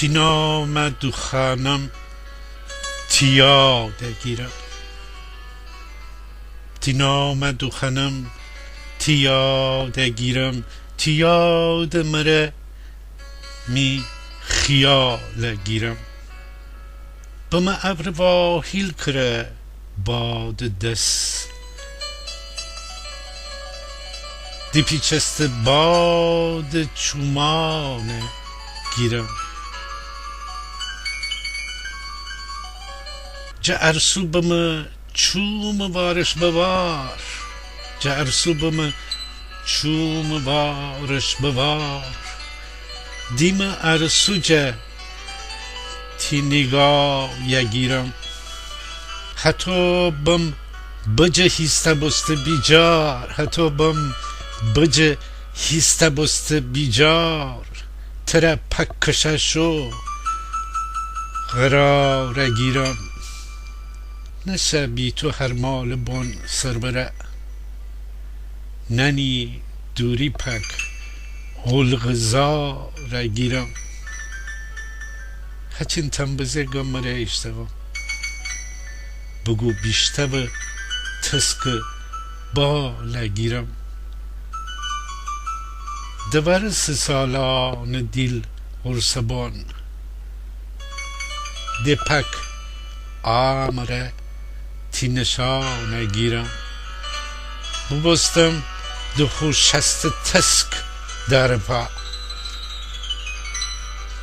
تینام دوخانم تیاد گیرم تینام دوخانم تیاد گیرم تیاد مره می خیال گیرم بما ابر واهیل کره باد دست دی پیچست باد چومانه گیرم جا ارسو بما چوم وارش بوار جا ارسو بما چوم وارش بوار دیم ارسو جا تی نگاه یگیرم حتی بم بجه هیسته بسته بیجار حتی بم بجه هیسته بسته بیجار تره پکششو قرار گیرم نسه بی تو هر مال بون سربره ننی دوری پک غلغزار گیرم هچین تنبزه گمره اشتغام بگو بیشتر به تسک بالا گیرم دوار 3 سالان دیل ارسبان دپک آمره تینشان گیرم ببستم دو شست تسک در پا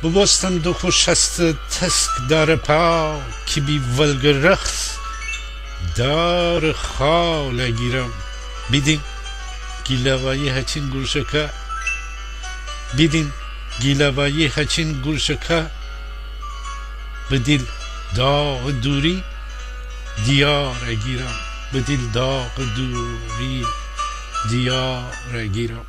ببستم دو شست تسک در پا که بی ولگرخت دار خال گیرم بیدین گیلوایی هچین گرشکه بیدین گیلوایی هچین گرشکه بدیل داغ دوری دیار گیرم بدیل داغ دوری دیار گیرم